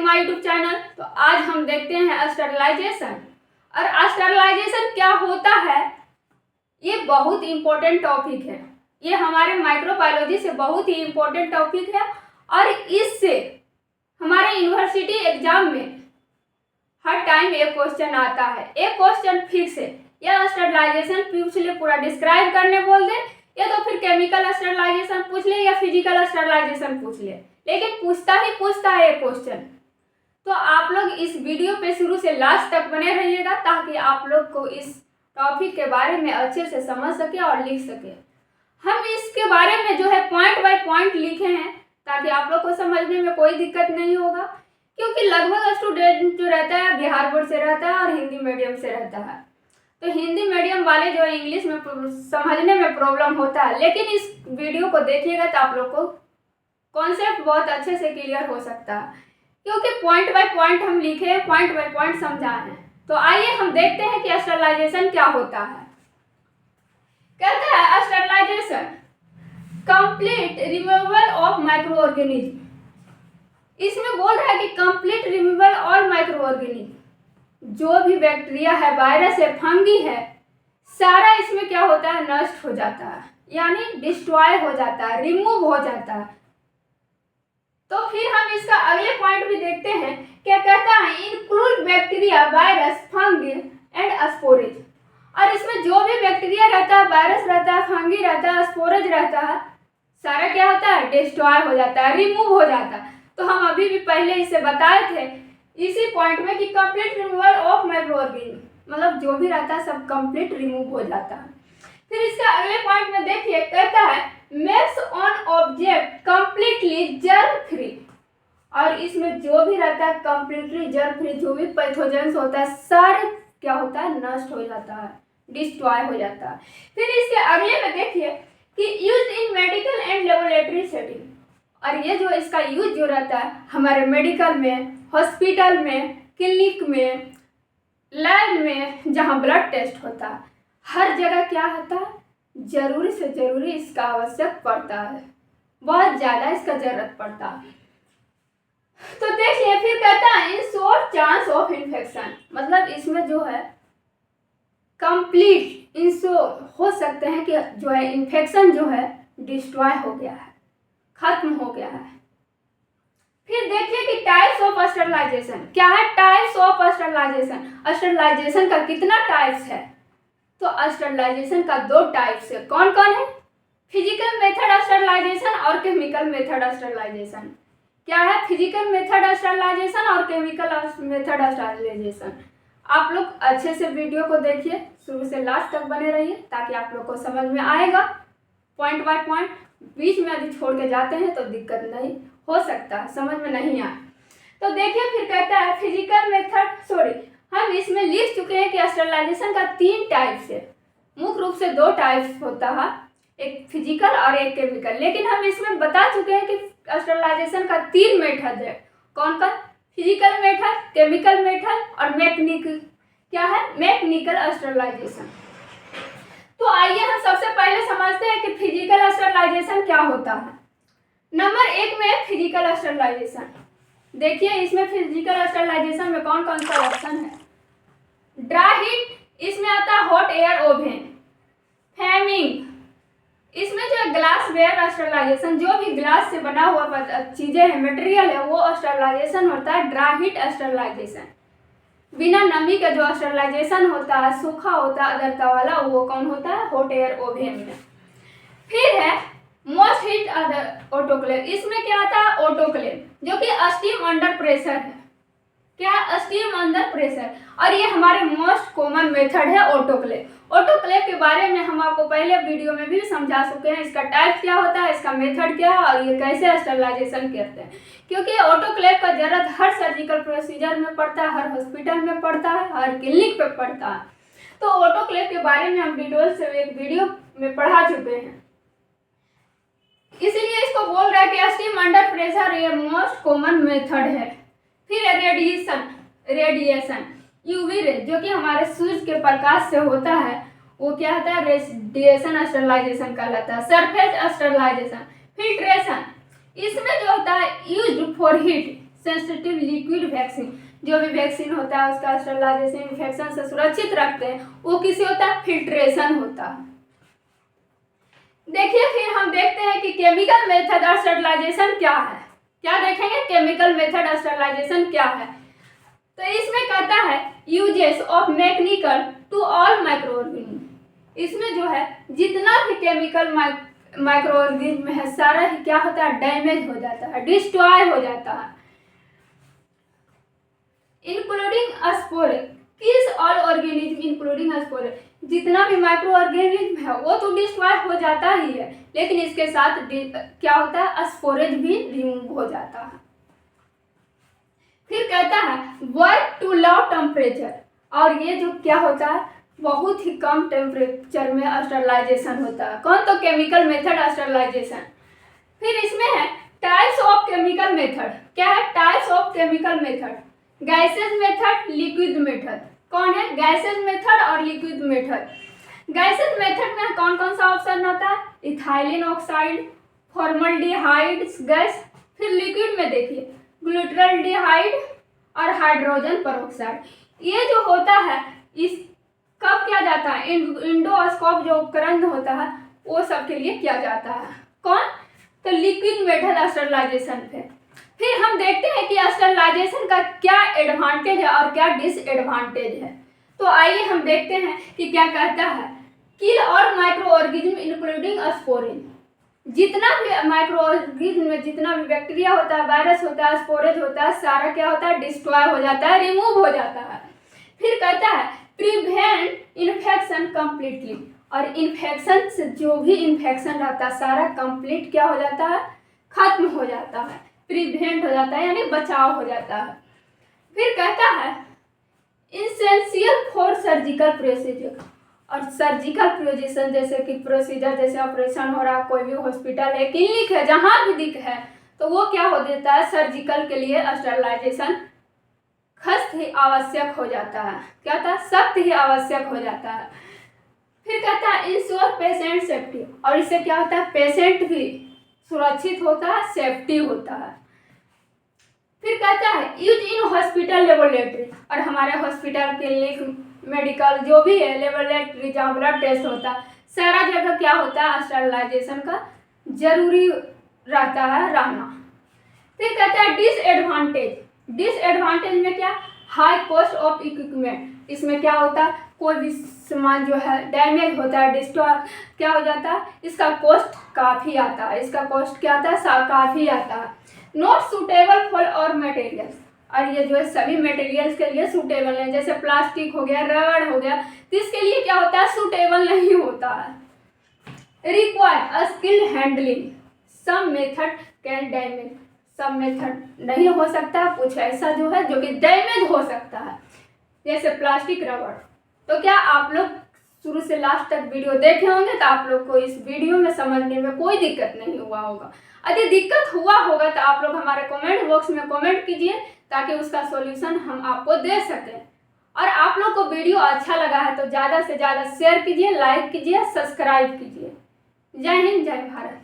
My YouTube channel. तो आज हम देखते हैं स्टरलाइजेशन। और स्टरलाइजेशन क्या होता है, ये बहुत इम्पोर्टेंट टॉपिक है। ये हमारे माइक्रोबायोलॉजी से बहुत ही इम्पोर्टेंट टॉपिक है और इससे हमारे यूनिवर्सिटी एग्जाम में हर टाइम एक क्वेश्चन आता है। एक क्वेश्चन फिक्स है, या स्टरलाइजेशन पूछ ले, पूरा डिस्क्राइब करने बोल दे, या तो फिर केमिकल स्टरलाइजेशन पूछ ले या फिजिकल स्टरलाइजेशन पूछ ले, लेकिन पूछता ही पूछता है एक क्वेश्चन। तो आप लोग इस वीडियो पे शुरू से लास्ट तक बने रहिएगा ताकि आप लोग को इस टॉपिक के बारे में अच्छे से समझ सके और लिख सके। हम इसके बारे में जो है पॉइंट बाय पॉइंट लिखे हैं ताकि आप लोग को समझने में कोई दिक्कत नहीं होगा, क्योंकि लगभग स्टूडेंट जो रहता है बिहार बोर्ड से रहता है और हिंदी मीडियम से रहता है। तो हिंदी मीडियम वाले जो इंग्लिश में समझने में प्रॉब्लम होता है, लेकिन इस वीडियो को देखिएगा तो आप लोग को कॉन्सेप्ट बहुत अच्छे से क्लियर हो सकता है, क्योंकि पॉइंट बाय पॉइंट हम लिखे, पॉइंट बाय पॉइंट समझाए हैं। तो आइए हम देखते हैं कि स्टरलाइजेशन क्या होता है। कहता है sterilisation complete removal of micro organism. इसमें बोल रहा है कि complete removal all micro organism, जो भी बैक्टीरिया है, वायरस है, फंगी है, सारा इसमें क्या होता है, नष्ट हो जाता है, यानी डिस्ट्रॉय हो जाता है, रिमूव हो जाता है। तो फिर हम इसका अगले पॉइंट भी देखते हैं। क्या कहता है, include bacteria, virus, fungi and spores. और इसमें जो भी बैक्टीरिया रहता है, वायरस रहता है, फंगी रहता है, स्पोरेज रहता है, सारा क्या होता है, डिस्ट्रॉय हो जाता है, रिमूव हो जाता है। तो हम अभी भी पहले इसे बताए थे इसी पॉइंट में कि complete removal of micro organism, मतलब जो भी रहता है सब कंप्लीट रिमूव हो जाता है। फिर इसका अगले पॉइंट में देखिए, कहता है makes on object completely germ free. और इसमें जो भी रहता है कंप्लीटली जर्म फ्री, जो भी पैथोजेंस होता है सारे क्या होता है, नष्ट हो जाता है, डिस्ट्रॉय हो जाता है। फिर इसके अगले में देखिए कि use in medical and laboratory setting. और ये जो इसका यूज जो रहता है हमारे मेडिकल में, हॉस्पिटल में, क्लिनिक में, लैब में, जहाँ ब्लड टेस्ट होता है, हर जगह क्या होता है, जरूरी से जरूरी इसका आवश्यक पड़ता है, बहुत ज़्यादा इसका जरूरत पड़ता है। तो देखिए फिर कहता है in short chance of infection, मतलब इसमें जो है कंप्लीट इंश्योर हो सकते हैं कि जो है इन्फेक्शन जो है डिस्ट्रॉय हो गया है, खत्म हो गया है। फिर देखिए कि टाइप्स ऑफ स्टरलाइजेशन क्या है। टाइप्स ऑफ स्टरलाइजेशन, स्टरलाइजेशन का कितना टाइप्स है, तो स्टरलाइजेशन का 2 टाइप्स है। कौन कौन है, फिजिकल मेथड स्टरलाइजेशन और केमिकल मेथड स्टरलाइजेशन। क्या है, फिजिकल मेथड स्टरलाइजेशन और केमिकल मेथड स्टरलाइजेशन। आप लोग अच्छे से वीडियो को देखिए, शुरू से लास्ट तक बने रहिए ताकि आप लोग को समझ में आएगा पॉइंट बाय पॉइंट। बीच में यदि छोड़ के जाते हैं तो दिक्कत नहीं हो सकता, समझ में नहीं आए। तो देखिए फिर कहता है फिजिकल मेथड, हम इसमें लिख चुके हैं कि स्टरलाइजेशन का 3 टाइप्स है। मुख्य रूप से 2 टाइप्स होता है, एक फिजिकल और एक केमिकल, लेकिन हम इसमें बता चुके हैं कि स्टरलाइजेशन का 3 मेथड है। कौन कौन, फिजिकल मेथड, केमिकल मेथड और मैकेनिकल, क्या है, मैकेनिकल स्टरलाइजेशन। तो आइए हम सबसे पहले समझते हैं कि फिजिकल स्टरलाइजेशन क्या होता है। नंबर 1 में फिजिकल स्टरलाइजेशन। देखिए इसमें फिजिकल स्टरलाइजेशन में कौन कौन सा ऑप्शन है। ड्राई हीट, इसमें आता है हॉट एयर ओवन। फैमिंग, इसमें जो ग्लास वेयर स्टरलाइजेशन, जो भी ग्लास से बना हुआ चीजें हैं, मटेरियल है, वो स्टरलाइजेशन होता है ड्राई हीट स्टरलाइजेशन। बिना नमी का जो स्टरलाइजेशन होता है, सूखा होता है अदरता वाला, वो कौन होता है, हॉट एयर ओवन में। फिर है मोस्ट हीट अदर ऑटोक्लेव। इसमें क्या आता है, ऑटोक्लेव, जो कि स्टीम अंडर प्रेशर है। क्या, स्टीम अंडर प्रेशर। और ये हमारे मोस्ट कॉमन मेथड है ऑटोक्लेव। ऑटोक्लेव के बारे में हम आपको पहले वीडियो में भी समझा चुके हैं, इसका टाइप क्या होता है, इसका मेथड क्या है और ये कैसे स्टरलाइजेशन करते हैं। क्योंकि ऑटोक्लेव का जरूरत हर सर्जिकल प्रोसीजर में पड़ता है, हर हॉस्पिटल में पड़ता है, हर क्लिनिक पे पड़ता है। तो ऑटोक्लेव के बारे में हम डिटेल से एक वीडियो में पढ़ा चुके हैं, इसीलिए इसको बोल रहा है कि स्टीम अंडर प्रेशर ये मोस्ट कॉमन मेथड है। फिर रेडिएशन, यूवी रे, जो कि हमारे सूर्य के प्रकाश से होता है, वो क्या होता है, रेडिएशन स्टरलाइजेशन कहलाता है। सरफेस स्टरलाइजेशन, फिल्ट्रेशन, इसमें जो होता है used for heat, sensitive liquid vaccine, जो भी वैक्सीन होता है उसका स्टरलाइजेशन इन्फेक्शन से सुरक्षित रखते हैं, वो किसी होता है फिल्ट्रेशन होता है। देखिए फिर हम देखते हैं कि केमिकल मेथड ऑफ स्टरलाइजेशन क्या है। क्या देखेंगे, केमिकल मेथड ऑफ स्टरलाइजेशन क्या है। तो इसमें कहता है uses of mechanical to all micro organism. इसमें जो है जितना भी केमिकल माइक्रो ऑर्गेनिज्म है सारा ही क्या होता है, डैमेज हो जाता है, डिस्ट्रॉय हो जाता है। इंक्लूडिंग स्पोरेज, किस ऑल ऑर्गेनिज्म इंक्लूडिंग स्पोरेज, जितना भी माइक्रो ऑर्गेनिज्म है वो तो डिस्ट्रॉय हो जाता ही है, लेकिन इसके साथ क्या होता है, स्पोरेज भी रिमूव हो जाता है। फिर कहता है वर्क टू लो टेम्परेचर, और ये जो क्या होता है बहुत ही कम टेम्परेचर में स्टरलाइजेशन होता है। कौन, तो केमिकल मेथड स्टरलाइजेशन। फिर इसमें है टाइप्स ऑफ केमिकल मेथड। क्या है, types of chemical method, gases method, liquid method. कौन है, गैसेज मेथड और लिक्विड मेथड। गैसेज मेथड में कौन कौन सा ऑप्शन होता है, इथाइलिन ऑक्साइड, फॉर्मल्डिहाइड गैस। फिर लिक्विड में देखिए ग्लूटरल्डिहाइड और हाइड्रोजन पेरोक्साइड। ये जो होता है इस कब किया जाता है, इंडोस्कोप जो उपकरण होता है वो सब के लिए किया जाता है। कौन, तो लिक्विड मेथड स्टरलाइजेशन पे। फिर हम देखते हैं कि स्टरलाइजेशन का क्या एडवांटेज है और क्या डिसएडवांटेज है। तो आइए हम देखते हैं कि क्या कहता है, किल और माइक्रो ऑर्गेनिज्म इंक्लूडिंग स्पोरेज। जितना भी माइक्रो ऑर्गेनिज्म में जितना भी बैक्टीरिया होता है, वायरस होता है, स्पोरेज होता है, सारा क्या होता है, डिस्ट्रॉय हो जाता है, रिमूव हो जाता है। फिर कहता है प्रिवेंट इन्फेक्शन कम्प्लीटली, और इन्फेक्शन से जो भी इन्फेक्शन रहता है सारा कंप्लीट क्या हो जाता है, खत्म हो जाता है, प्रिवेंट हो जाता है यानी बचाव हो जाता है। फिर कहता है इसेंशियल फॉर सर्जिकल प्रोसीजर, और सर्जिकल प्रोसीजर जैसे कि प्रोसीजर जैसे ऑपरेशन हो रहा, कोई भी हॉस्पिटल है, क्लिनिक है, जहाँ भी दिख है तो वो क्या हो देता है, सर्जिकल के लिए स्टरलाइजेशन सख्त ही आवश्यक हो जाता है। क्या था, सख्त ही आवश्यक हो जाता है। फिर कहता है इंश्योर पेशेंट सेफ्टी, और इससे क्या होता है, पेशेंट भी सुरक्षित होता है, सेफ्टी होता है। फिर कहता है यूज इन हॉस्पिटल लेबोरेटरी, और हमारे हॉस्पिटल के लिए मेडिकल जो भी है लेबोरेटरी जहाँ ब्लड टेस्ट होता है सारा जगह क्या होता है, स्टरलाइजेशन का जरूरी रहता है रहना। फिर कहता है डिसएडवांटेज, डिसएडवांटेज में क्या, हाई कॉस्ट ऑफ इक्विपमेंट। इसमें क्या होता है, कोई भी सामान जो है डैमेज होता है, डिस्ट्रॉय क्या हो जाता है, इसका कॉस्ट काफ़ी आता है, इसका कॉस्ट क्या आता है, काफ़ी आता है। नॉट सूटेबल फॉर और मटेरियल्स, और ये जो है सभी मटेरियल्स के लिए सूटेबल है, जैसे प्लास्टिक हो गया, रबड़ हो गया, तो इसके लिए क्या होता है, सूटेबल नहीं होता है। Require skilled handling, some method can damage, सब मेथड नहीं हो सकता, कुछ ऐसा जो है जो कि डैमेज हो सकता है, जैसे प्लास्टिक, रबड़। तो क्या आप लोग शुरू से लास्ट तक वीडियो देखे होंगे तो आप लोग को इस वीडियो में समझने में कोई दिक्कत नहीं हुआ होगा। यदि दिक्कत हुआ होगा तो आप लोग हमारे कमेंट बॉक्स में कमेंट कीजिए ताकि उसका सॉल्यूशन हम आपको दे सकें। और आप लोग को वीडियो अच्छा लगा है तो ज़्यादा से ज़्यादा शेयर कीजिए, लाइक कीजिए, सब्सक्राइब कीजिए। जय हिंद, जय भारत।